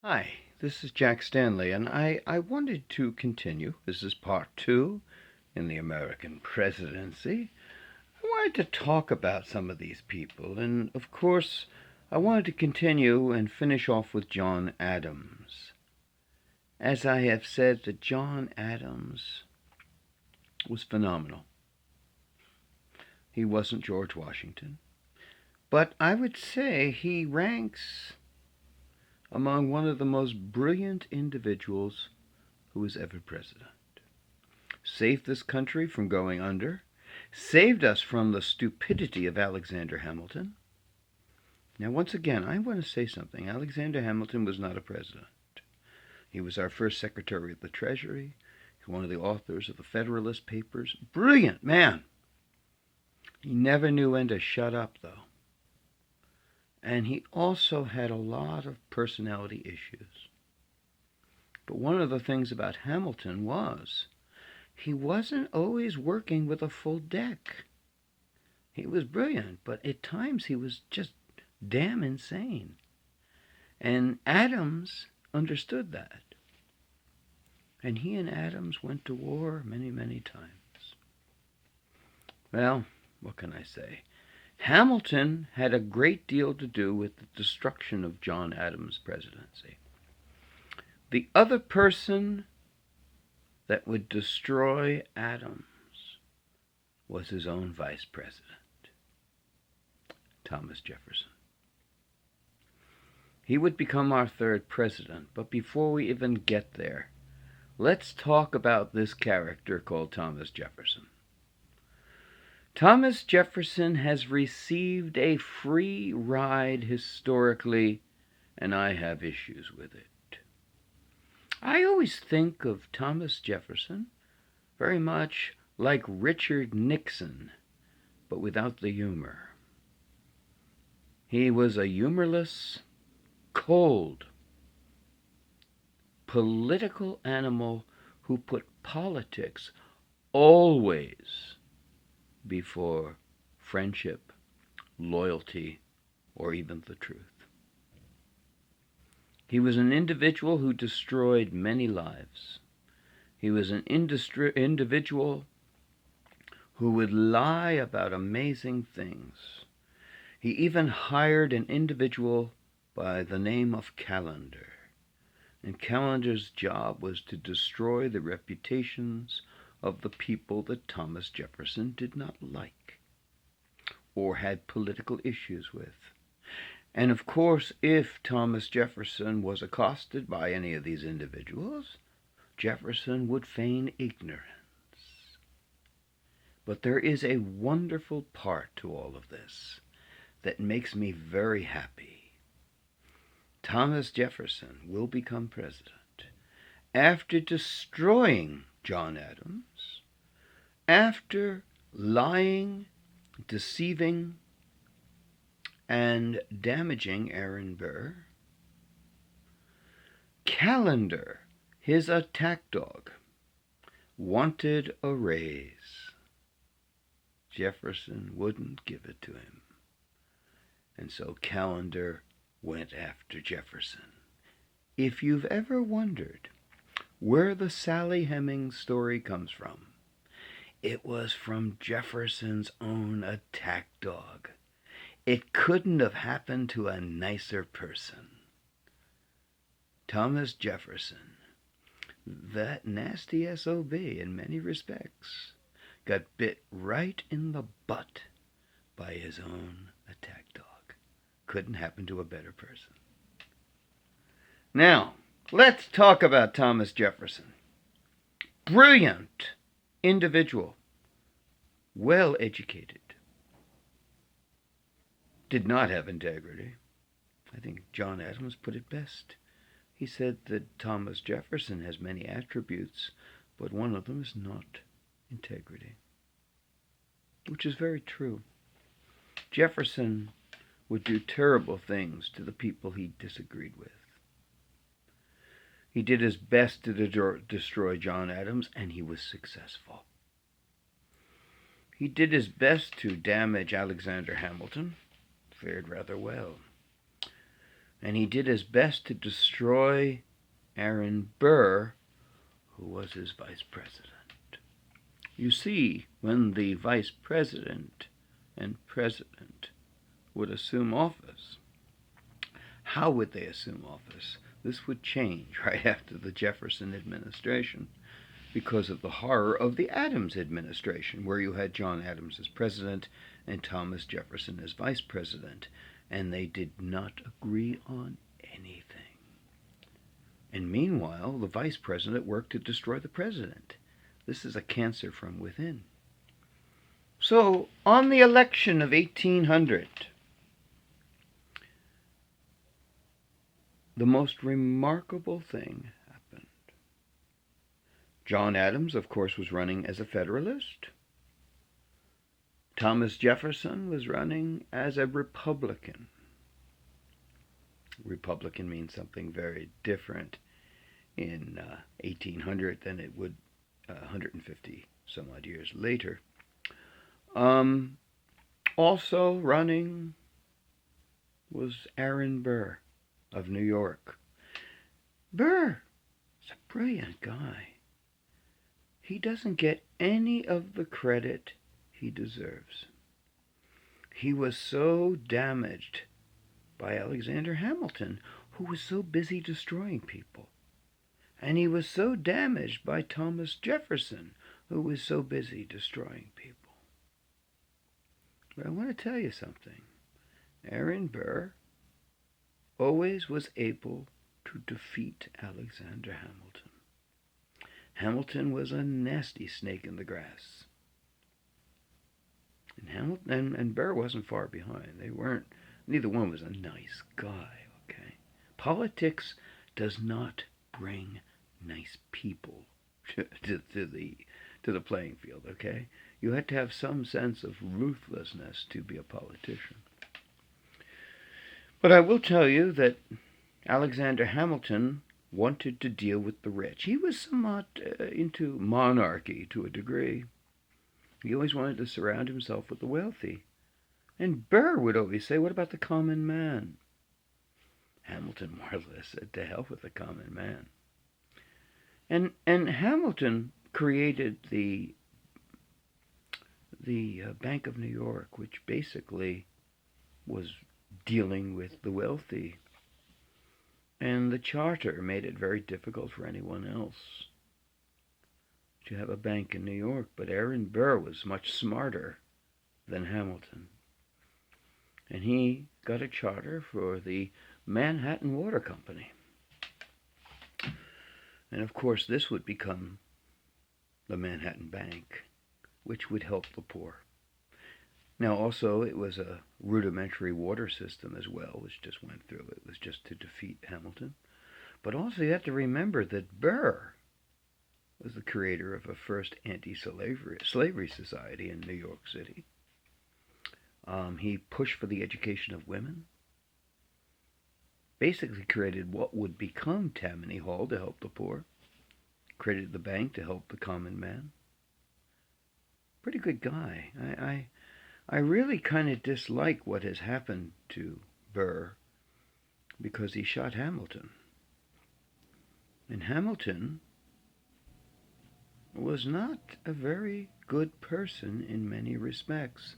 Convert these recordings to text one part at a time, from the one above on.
Hi, this is Jack Stanley, and I wanted to continue. This is part two in the American Presidency. I wanted to talk about some of these people, and of course, I wanted to continue and finish off with John Adams. As I have said, that John Adams was phenomenal. He wasn't George Washington, but I would say he ranks among one of the most brilliant individuals who was ever president. Saved this country from going under, saved us from the stupidity of Alexander Hamilton. Now, once again, I want to say something. Alexander Hamilton was not a president. He was our first Secretary of the Treasury, one of the authors of the Federalist Papers. Brilliant man. He never knew when to shut up, though. And he also had a lot of personality issues. But one of the things about Hamilton was he wasn't always working with a full deck. He was brilliant, but at times he was just damn insane. And Adams understood that. And he and Adams went to war many, many times. Well, what can I say? Hamilton had a great deal to do with the destruction of John Adams' presidency. The other person that would destroy Adams was his own vice president, Thomas Jefferson. He would become our third president, but before we even get there, let's talk about this character called Thomas Jefferson. Thomas Jefferson has received a free ride historically, and I have issues with it. I always think of Thomas Jefferson very much like Richard Nixon, but without the humor. He was a humorless, cold, political animal who put politics always before friendship, loyalty, or even the truth. He was an individual who destroyed many lives. He was an individual who would lie about amazing things. He even hired an individual by the name of Callender. And Callender's job was to destroy the reputations of the people that Thomas Jefferson did not like or had political issues with. And of course, if Thomas Jefferson was accosted by any of these individuals, Jefferson would feign ignorance. But there is a wonderful part to all of this that makes me very happy. Thomas Jefferson will become president after destroying John Adams, after lying, deceiving, and damaging Aaron Burr. Callender, his attack dog, wanted a raise. Jefferson wouldn't give it to him. And so Callender went after Jefferson. If you've ever wondered where the Sally Hemings story comes from, it was from Jefferson's own attack dog. It couldn't have happened to a nicer person. Thomas Jefferson, that nasty SOB in many respects, got bit right in the butt by his own attack dog. Couldn't happen to a better person. Now, let's talk about Thomas Jefferson. Brilliant individual, well educated, did not have integrity. I think John Adams put it best. He said that Thomas Jefferson has many attributes, but one of them is not integrity, which is very true. Jefferson would do terrible things to the people he disagreed with. He did his best to destroy John Adams, and he was successful. He did his best to damage Alexander Hamilton, fared rather well. And he did his best to destroy Aaron Burr, who was his vice president. You see, when the vice president and president would assume office, how would they assume office? This would change right after the Jefferson administration because of the horror of the Adams administration, where you had John Adams as president and Thomas Jefferson as vice president, and they did not agree on anything. And meanwhile, the vice president worked to destroy the president. This is a cancer from within. So, on the election of 1800, the most remarkable thing happened. John Adams, of course, was running as a Federalist. Thomas Jefferson was running as a Republican. Republican means something very different in 1800 than it would 150 some odd years later. Also running was Aaron Burr of New York. Burr is a brilliant guy. He doesn't get any of the credit he deserves. He was so damaged by Alexander Hamilton, who was so busy destroying people. And he was so damaged by Thomas Jefferson, who was so busy destroying people. But I want to tell you something. Aaron Burr always was able to defeat Alexander Hamilton. Hamilton was a nasty snake in the grass. And Hamilton and Burr wasn't far behind. Neither one was a nice guy, okay? Politics does not bring nice people to the playing field, okay? You have to have some sense of ruthlessness to be a politician. But I will tell you that Alexander Hamilton wanted to deal with the rich. He was somewhat into monarchy to a degree. He always wanted to surround himself with the wealthy. And Burr would always say, what about the common man? Hamilton more or less said, to hell with the common man. And Hamilton created the Bank of New York, which basically was dealing with the wealthy. And the charter made it very difficult for anyone else to have a bank in New York. But Aaron Burr was much smarter than Hamilton. And he got a charter for the Manhattan Water Company. And of course, this would become the Manhattan Bank, which would help the poor. Now, also, it was a rudimentary water system as well, which just went through. It was just to defeat Hamilton. But also, you have to remember that Burr was the creator of a first anti-slavery society in New York City. He pushed for the education of women. Basically created what would become Tammany Hall to help the poor. Created the bank to help the common man. Pretty good guy. I really kind of dislike what has happened to Burr because he shot Hamilton. And Hamilton was not a very good person in many respects.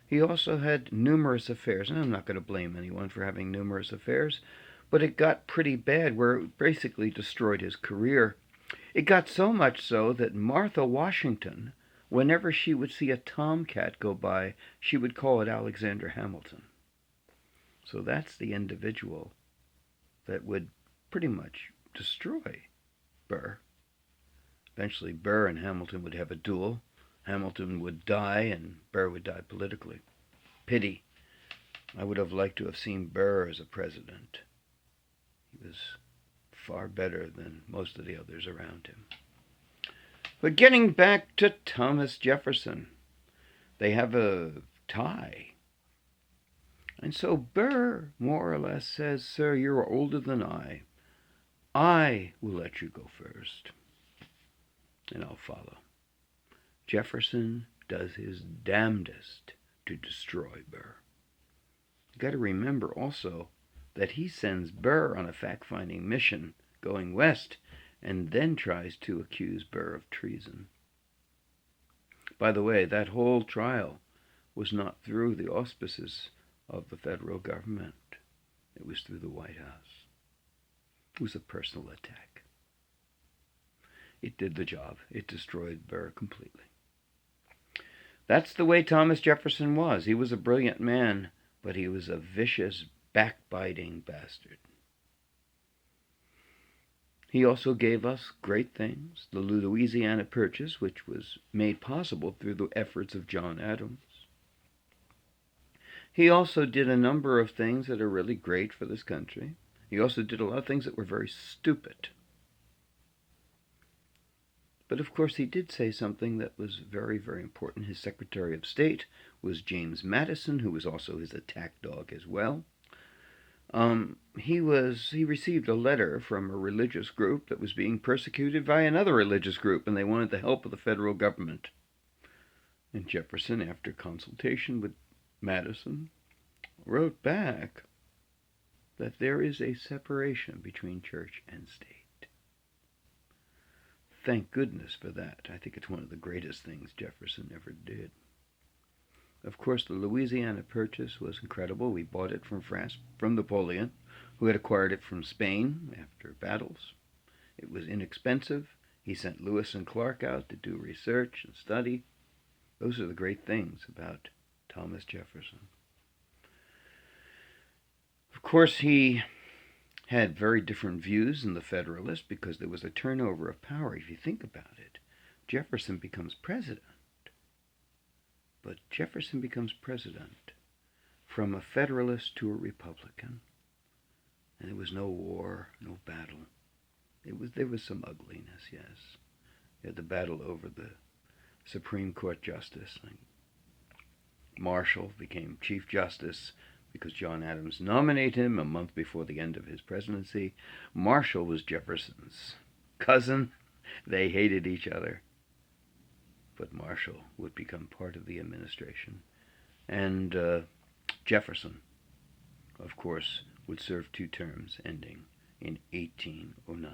He also had numerous affairs, and I'm not going to blame anyone for having numerous affairs, but it got pretty bad where it basically destroyed his career. It got so much so that Martha Washington, whenever she would see a tomcat go by, she would call it Alexander Hamilton. So that's the individual that would pretty much destroy Burr. Eventually, Burr and Hamilton would have a duel. Hamilton would die, and Burr would die politically. Pity. I would have liked to have seen Burr as a president. He was far better than most of the others around him. But getting back to Thomas Jefferson, they have a tie. And so Burr more or less says, "Sir, you're older than I. I will let you go first, and I'll follow." Jefferson does his damnedest to destroy Burr. You got to remember also that he sends Burr on a fact-finding mission going west and then tries to accuse Burr of treason. By the way, that whole trial was not through the auspices of the federal government. It was through the White House. It was a personal attack. It did the job. It destroyed Burr completely. That's the way Thomas Jefferson was. He was a brilliant man, but he was a vicious, backbiting bastard. He also gave us great things. The Louisiana Purchase, which was made possible through the efforts of John Adams. He also did a number of things that are really great for this country. He also did a lot of things that were very stupid. But of course he did say something that was very, very important. His Secretary of State was James Madison, who was also his attack dog as well. He received a letter from a religious group that was being persecuted by another religious group, and they wanted the help of the federal government. And Jefferson, after consultation with Madison, wrote back that there is a separation between church and state. Thank goodness for that. I think it's one of the greatest things Jefferson ever did. Of course, the Louisiana Purchase was incredible. We bought it from France, from Napoleon, who had acquired it from Spain after battles. It was inexpensive. He sent Lewis and Clark out to do research and study. Those are the great things about Thomas Jefferson. Of course, he had very different views than the Federalists because there was a turnover of power. If you think about it, Jefferson becomes president. But Jefferson becomes president from a Federalist to a Republican. And there was no war, no battle. There was some ugliness, yes. You had the battle over the Supreme Court Justice. Marshall became Chief Justice because John Adams nominated him a month before the end of his presidency. Marshall was Jefferson's cousin. They hated each other. But Marshall would become part of the administration. And Jefferson, of course, would serve 2 terms, ending in 1809.